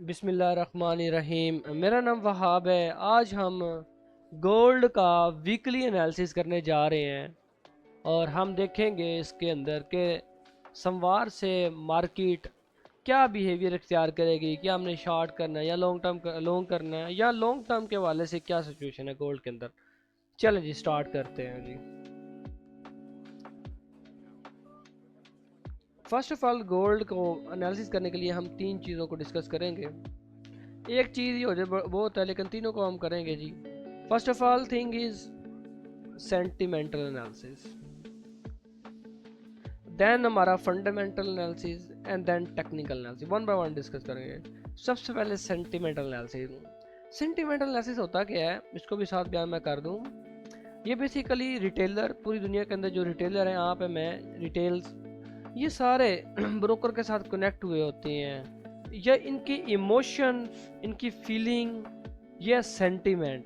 बिस्मिल्लाहिर्रहमानिर्रहीम। मेरा नाम वहाब है। आज हम गोल्ड का वीकली एनालिसिस करने जा रहे हैं और हम देखेंगे इसके अंदर के सोमवार से मार्केट क्या बिहेवियर इख्तियार करेगी। क्या हमने शॉर्ट करना है या लॉन्ग करना है, या लॉन्ग टर्म के हवाले से क्या सिचुएशन है गोल्ड के अंदर। चलें जी, स्टार्ट करते हैं जी। फर्स्ट ऑफ ऑल, गोल्ड को एनालिसिस करने के लिए हम तीन चीज़ों को डिस्कस करेंगे। एक चीज़ ही हो जाए वो होता है, लेकिन तीनों को हम करेंगे जी। First of all thing is sentimental analysis, then हमारा fundamental analysis and then technical analysis. One by one discuss करेंगे। सबसे पहले सेंटिमेंटल एनालिसिस। सेंटिमेंटल एनालिसिस होता क्या है, इसको भी साथ बयान मैं कर दूं। ये बेसिकली रिटेलर, पूरी दुनिया के अंदर जो रिटेलर हैं, यहाँ पे मैं डिटेल्स, ये सारे ब्रोकर के साथ कनेक्ट हुए होते हैं। या इनकी इमोशन, इनकी फीलिंग, या सेंटिमेंट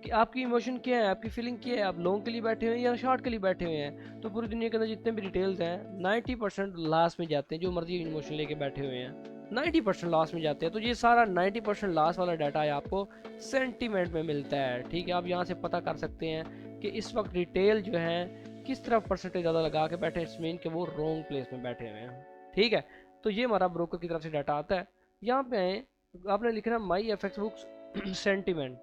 कि आपकी इमोशन क्या है, आपकी फीलिंग क्या है, आप लॉन्ग के लिए बैठे हुए हैं या शॉर्ट के लिए बैठे हुए हैं। तो पूरी दुनिया के अंदर जितने भी डिटेल्स हैं 90% लास्ट में जाते हैं। जो मर्जी इमोशन लेके बैठे हुए हैं 90% लास्ट में जाते हैं। तो ये सारा 90% लास्ट वाला डाटा है आपको सेंटीमेंट में मिलता है। ठीक है, आप यहाँ से पता कर सकते हैं कि इस वक्त रिटेल जो है किस तरफ परसेंटेज ज़्यादा लगा के बैठे हैं। इट्स मीन कि वो रॉन्ग प्लेस में बैठे हुए हैं। ठीक है, तो ये हमारा ब्रोकर की तरफ से डाटा आता है। यहाँ पे आपने लिखना माई एफ एक्स बुक्स सेंटीमेंट।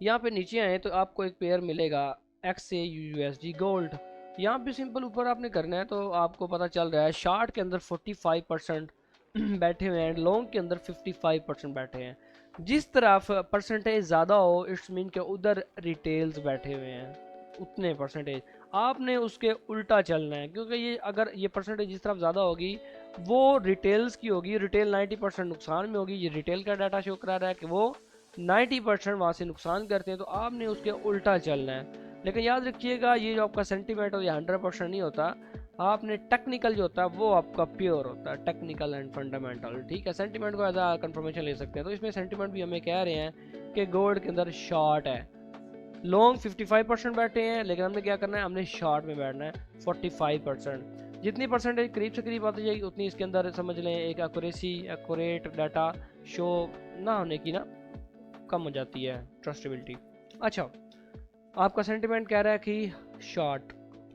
यहाँ पे नीचे आए तो आपको एक पेयर मिलेगा एक्स ए यूएसडी गोल्ड। यहाँ पे सिंपल ऊपर आपने करना है तो आपको पता चल रहा है शार्ट के अंदर 45% बैठे हुए हैं, लॉन्ग के अंदर 55% बैठे हैं। जिस तरफ परसेंटेज ज़्यादा हो इट्स मीन के उधर रिटेल्स बैठे हुए हैं उतने परसेंटेज। आपने उसके उल्टा चलना है, क्योंकि ये अगर ये परसेंटेज जिस तरफ ज़्यादा होगी वो रिटेल्स की होगी। रिटेल 90% नुकसान में होगी। ये रिटेल का डाटा शो करा रहा है कि वो 90% वहाँ से नुकसान करते हैं, तो आपने उसके उल्टा चलना है। लेकिन याद रखिएगा, ये जो आपका सेंटीमेंट हो, ये 100% नहीं होता। आपने टेक्निकल जो होता है वो आपका प्योर होता है, टेक्निकल एंड फंडामेंटल। ठीक है, सेंटीमेंट को एज आ कंफर्मेशन ले सकते हैं। तो इसमें सेंटीमेंट भी हमें कह रहे हैं कि गोल्ड के अंदर शॉर्ट है। लॉन्ग 55% बैठे हैं, लेकिन हमने क्या करना है, हमने शॉर्ट में बैठना है 45%। जितनी परसेंटेज करीब से करीब आती जाएगी उतनी इसके अंदर समझ लें एक एक्यूरेसी, एक्यूरेट डाटा शो ना होने की ना कम हो जाती है ट्रस्टेबिलिटी। अच्छा, आपका सेंटिमेंट कह रहा है कि शॉर्ट,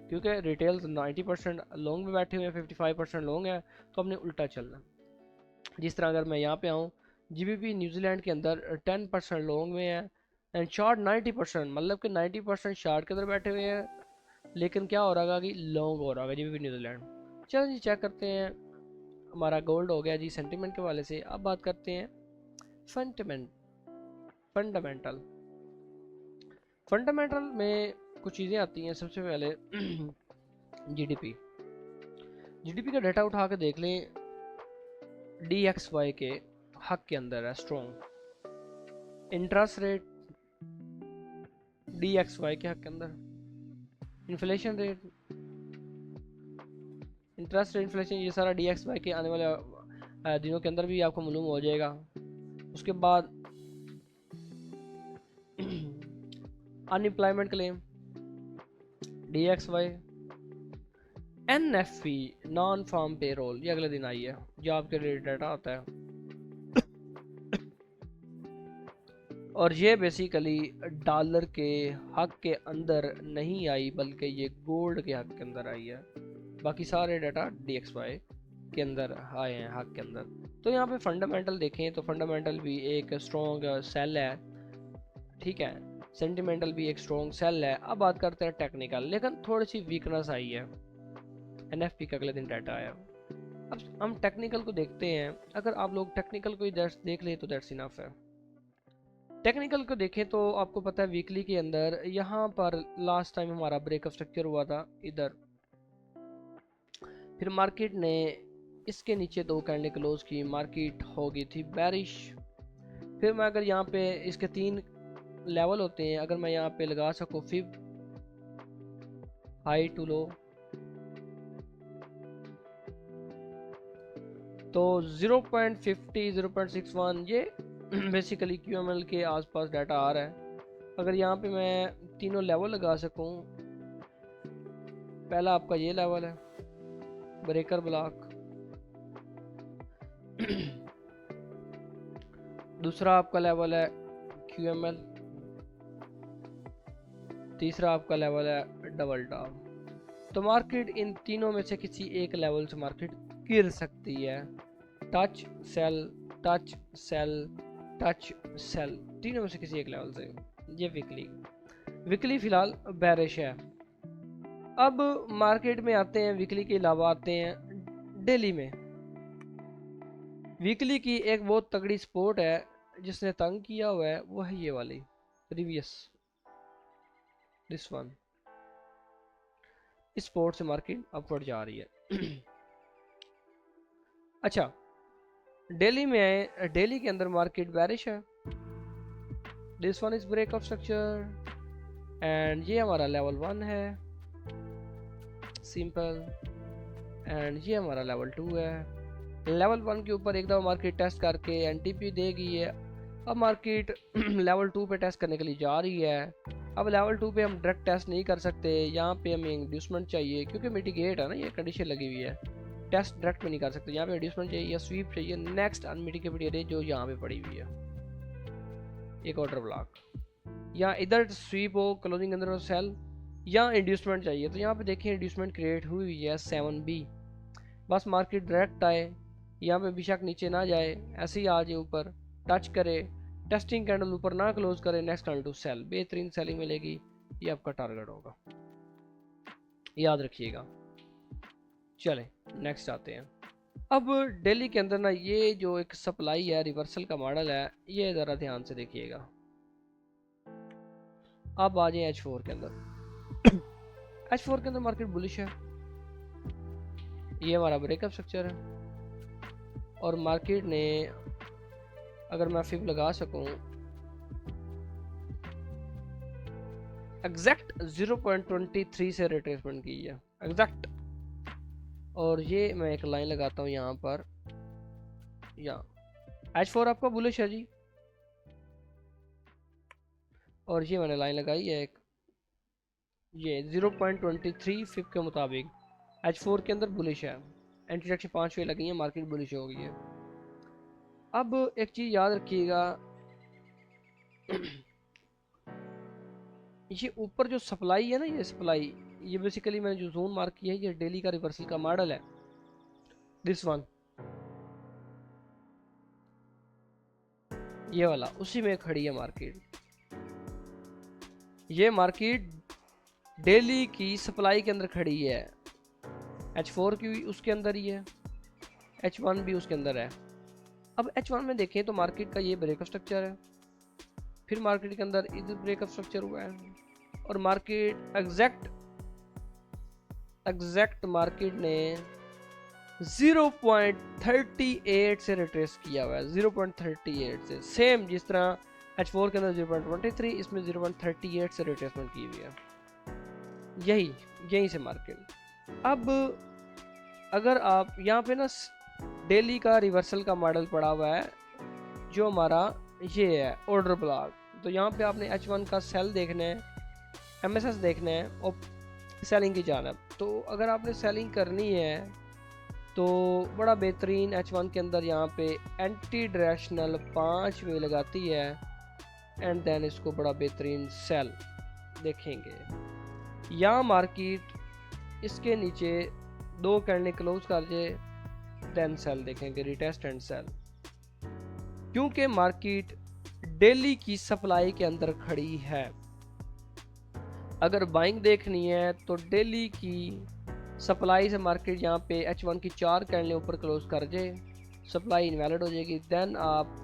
क्योंकि रिटेल 90% लॉन्ग में बैठे हुए हैं, 55% लॉन्ग है, तो हमने उल्टा चलना। जिस तरह अगर मैं यहाँ पे आऊँ, जीबीपी न्यूजीलैंड के अंदर 10% लॉन्ग में है एंड शॉर्ट 90%, मतलब कि 90% शॉर्ट के अंदर बैठे हुए हैं। लेकिन क्या हो रहा है कि लॉन्ग हो रहा है जीबीपी न्यूजीलैंड। चलो जी, चेक करते हैं। हमारा गोल्ड हो गया जी सेंटिमेंट के वाले से। अब बात करते हैं फंडामेंट फंडामेंटल फंडामेंटल में कुछ चीज़ें आती हैं। सबसे पहले जीडीपी। जीडीपी का डाटा उठा के देख लें, डीएक्सवाई के हक के अंदर है स्ट्रॉन्ग। इंटरेस्ट रेट डीएक्सवाई के हक के अंदर। Inflation rate, interest rate, inflation, ये सारा डीएक्सवाई के आने वाले दिनों के अंदर भी आपको मालूम हो जाएगा। उसके बाद unemployment claim DXY. NFP non farm payroll, ये अगले दिन आई है, जो आपके लिए डाटा होता है। और ये बेसिकली डॉलर के हक के अंदर नहीं आई, बल्कि ये गोल्ड के हक के अंदर आई है। बाकी सारे डाटा डीएक्सवाई के अंदर आए हैं, हक के अंदर। तो यहाँ पे फंडामेंटल देखें तो फंडामेंटल भी एक स्ट्रॉन्ग सेल है। ठीक है, सेंटिमेंटल भी एक स्ट्रॉन्ग सेल है। अब बात करते हैं टेक्निकल, लेकिन थोड़ी सी वीकनेस आई है। एनएफपी का अगले दिन डाटा आया। अब हम टेक्निकल को देखते हैं। अगर आप लोग टेक्निकल को ही देख ले तो दैट्स इनफ है। टेक्निकल को देखें तो आपको पता है वीकली के अंदर यहाँ पर लास्ट टाइम हमारा ब्रेकअप स्ट्रक्चर हुआ था इधर। फिर मार्केट ने इसके नीचे दो कैंडल क्लोज की, मार्केट हो गई थी बैरिश। फिर मैं अगर यहाँ पे इसके तीन लेवल होते हैं, अगर मैं यहाँ पे लगा सकूँ फिब हाई टू लो, तो 0.50 0.61 ये बेसिकली क्यूएमएल के आसपास डाटा आ रहा है। अगर यहाँ पे मैं तीनों लेवल लगा सकूँ, पहला आपका ये लेवल है ब्रेकर ब्लॉक दूसरा आपका लेवल है QML, तीसरा आपका लेवल है डबल टॉप। तो मार्केट इन तीनों में से किसी एक लेवल से मार्केट गिर सकती है। Touch sell, touch sell, touch sell, तीनों में से किसी एक लेवल से। ये वीकली फिलहाल बेरिश है। अब मार्केट में आते हैं, वीकली के अलावा आते हैं डेली में। वीकली की एक बहुत तगड़ी सपोर्ट है जिसने तंग किया हुआ है, वो है ये वाली प्रीवियस, दिस वन। इस सपोर्ट से मार्केट अपवर्ड जा रही है। अच्छा, डेली में आए, डेली के अंदर मार्केट बेरिश है। This one is break of structure and ये हमारा लेवल 1 है, सिंपल, एंड ये हमारा लेवल 2 है। लेवल 1 के ऊपर एक दफ़ा मार्केट टेस्ट करके एनटीपी देगी है। अब मार्केट लेवल 2 पे टेस्ट करने के लिए जा रही है। अब लेवल 2 पे हम डायरेक्ट टेस्ट नहीं कर सकते, यहाँ पे हमें इंड्यूसमेंट चाहिए क्योंकि मिटिगेट है ना, ये कंडीशन लगी हुई है। टेस्ट डायरेक्ट में नहीं कर सकते, यहाँ पे इंड्यूसमेंट चाहिए या स्वीप चाहिए नेक्स्ट अनमिटिगेटेड एरिया जो यहाँ पे पड़ी हुई है, एक ऑर्डर ब्लॉक, या इधर स्वीप हो क्लोजिंग अंदर हो सेल, या इंड्यूसमेंट चाहिए। तो यहाँ पे देखिए इंड्यूसमेंट क्रिएट हुई हुई है 7B। बस मार्केट डायरेक्ट आए, यहाँ पे बेशक नीचे ना जाए, ऐसे ही आ जाए ऊपर, टच करे, टेस्टिंग कैंडल ऊपर ना क्लोज करे, नेक्स्ट कैंडल टू सेल, बेहतरीन सेलिंग मिलेगी। ये आपका टारगेट होगा, याद रखिएगा। चलें नेक्स्ट आते हैं। अब डेली के अंदर ना ये जो एक सप्लाई है, रिवर्सल का मॉडल है, ये ज़रा ध्यान से देखिएगा। अब आ जाए H4 के अंदर। H4 के अंदर मार्केट बुलिश है, ये हमारा ब्रेकअप स्ट्रक्चर है और मार्केट ने, अगर मैं फिब लगा सकूं, एग्जैक्ट 0.23 से रिट्रेसमेंट की है, एग्जैक्ट। और ये मैं एक लाइन लगाता हूं यहाँ पर, यहाँ H4 आपका बुलिश है जी, और ये मैंने लाइन लगाई है एक, ये 0.23 फिब के मुताबिक H4 के अंदर बुलिश है। एंट्री एक्शन 5 वे लगी है, मार्केट बुलिश हो गई है। अब एक चीज याद रखिएगा, ये ऊपर जो सप्लाई है ना, ये सप्लाई, ये बेसिकली मैंने जो जोन मार्क किया है, ये डेली का रिवर्सल का मॉडल है, दिस वन, ये वाला, उसी में खड़ी है मार्केट। ये मार्केट डेली की सप्लाई के अंदर खड़ी है, H4 की उसके अंदर ही है, H1 भी उसके अंदर है। अब H1 में देखें तो मार्केट का ये ब्रेकअप स्ट्रक्चर है, फिर मार्केट के अंदर इधर ब्रेकअप स्ट्रक्चर हुआ है, और मार्केट एग्जैक्ट मार्केट ने 0.38 से रिट्रेस किया हुआ है, 0.38 से, सेम जिस तरह H4 के अंदर 0.23, इसमें 0.38 से रिट्रेसमेंट की हुई है, यही से मार्केट। अब अगर आप यहाँ पे ना डेली का रिवर्सल का मॉडल पड़ा हुआ है, जो हमारा ये है ऑर्डर ब्लॉक, तो यहाँ पे आपने H1 का सेल देखना है, MSS देखना है और सेलिंग की जानब। तो अगर आपने सेलिंग करनी है तो बड़ा बेहतरीन H1 के अंदर यहाँ पे एंटी डायरेक्शनल 5 वे लगाती है, एंड देन इसको बड़ा बेहतरीन सेल देखेंगे। यहाँ मार्केट इसके नीचे 2 कैंडल क्लोज कर जाए, देन सेल देखेंगे, रिटेस्ट एंड सेल, क्योंकि मार्केट डेली की सप्लाई के अंदर खड़ी है। अगर बाइंग देखनी है तो डेली की सप्लाई से मार्केट यहाँ पे H1 की 4 कैंडल ऊपर क्लोज कर जाए, सप्लाई इनवैलिड हो जाएगी, देन आप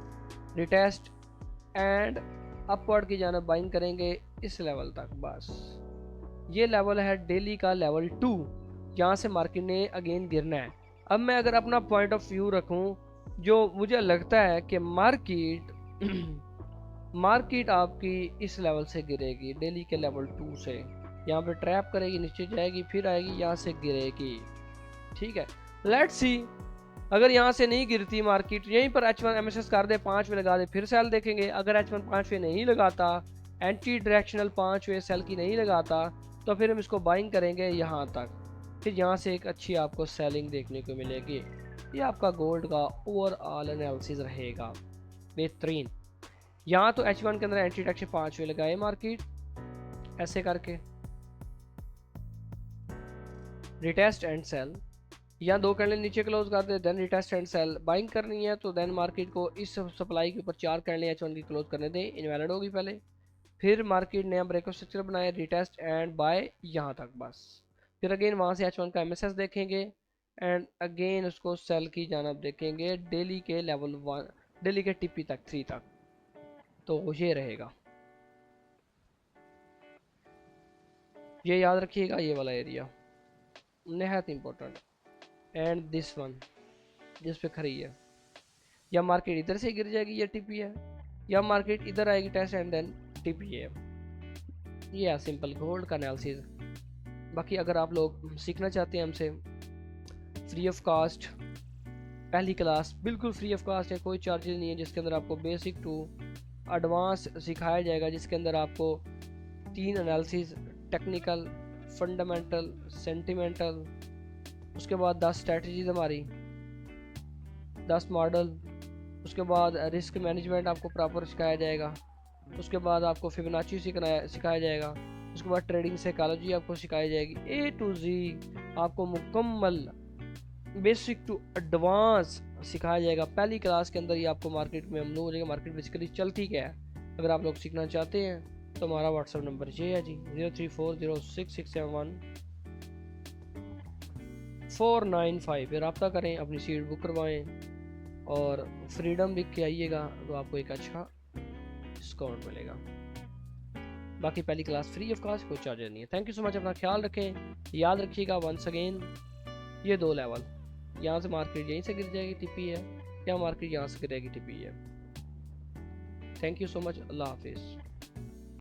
रिटेस्ट एंड अपवर्ड की जानिब बाइंग करेंगे इस लेवल तक। बस ये लेवल है डेली का लेवल 2, यहाँ से मार्केट ने अगेन गिरना है। अब मैं अगर अपना पॉइंट ऑफ व्यू रखूं, जो मुझे लगता है कि मार्केट आपकी इस लेवल से गिरेगी, डेली के लेवल 2 से, यहाँ पे ट्रैप करेगी, नीचे जाएगी, फिर आएगी, यहाँ से गिरेगी। ठीक है, लेट्स सी, अगर यहाँ से नहीं गिरती मार्केट, यहीं पर H1 MSS कर दे, 5 वे लगा दे, फिर सेल देखेंगे। अगर H1 5 वे नहीं लगाता, एंटी डायरेक्शनल 5 वे सेल की नहीं लगाता, तो फिर हम इसको बाइंग करेंगे यहाँ तक, फिर यहाँ से एक अच्छी आपको सेलिंग देखने को मिलेगी। ये आपका गोल्ड का ओवरऑल एनालिसिस रहेगा, बेहतरीन। यहाँ तो H1 के अंदर एंट्री टैक्स 5 लगाए मार्केट ऐसे करके, रिटेस्ट एंड सेल, या 2 कैंडल नीचे क्लोज कर दे, then retest and sell buying करनी है तो देन मार्केट को इस सप्लाई के ऊपर 4 कैंडल H1 की क्लोज करने दें, इनवैलिड होगी पहले, फिर मार्केट नया ब्रेकआउट स्ट्रक्चर बनाए, रिटेस्ट एंड बाय यहाँ तक बस, फिर अगेन वहाँ से H1 का MSS देखेंगे एंड अगेन उसको सेल की जानब देखेंगे डेली के लेवल 1, डेली के TP तक 3 तक, तो ये रहेगा, ये याद रखिएगा ये वाला एरिया नहायत इंपॉर्टेंट। एंड दिस वन जिस पे खड़ी है, या मार्केट इधर से गिर जाएगी ये TP है, या मार्केट इधर आएगी टेस्ट एंड देन TP है, ये है सिंपल गोल्ड का एनालिसिस। बाकी अगर आप लोग सीखना चाहते हैं हमसे फ्री ऑफ कास्ट, पहली क्लास बिल्कुल फ्री ऑफ कास्ट है, कोई चार्जेस नहीं है, जिसके अंदर आपको बेसिक टू एडवांस सिखाया जाएगा, जिसके अंदर आपको 3 एनालिसिस, टेक्निकल, फंडामेंटल, सेंटिमेंटल, उसके बाद 10 स्ट्रेटजीज हमारी, 10 मॉडल, उसके बाद रिस्क मैनेजमेंट आपको प्रॉपर सिखाया जाएगा, उसके बाद आपको फिबोनाची सिखाया जाएगा, उसके बाद ट्रेडिंग साइकोलॉजी आपको सिखाई जाएगी, A to Z आपको मुकम्मल बेसिक टू एडवांस सिखाया जाएगा। पहली क्लास के अंदर ही आपको मार्केट में हम लोग हो जाएगा, मार्केट बेसिकली चलती क्या है। अगर आप लोग सीखना चाहते हैं तो हमारा व्हाट्सअप नंबर ये है जी 03406671 पे रब्ता करें, अपनी सीट बुक करवाएं और फ्रीडम लिख के आइएगा तो आपको एक अच्छा डिस्काउंट मिलेगा। बाकी पहली क्लास फ्री ऑफ कॉस्ट, कोई चार्जर नहीं है। थैंक यू सो मच, अपना ख्याल रखें, याद रखिएगा वंस अगेन ये 2 लेवल, यहाँ से मार्केट यहीं से गिर जाएगी TP है, या मार्केट यहाँ से गिरेगी TP है। थैंक यू सो मच, अल्लाह हाफिज़।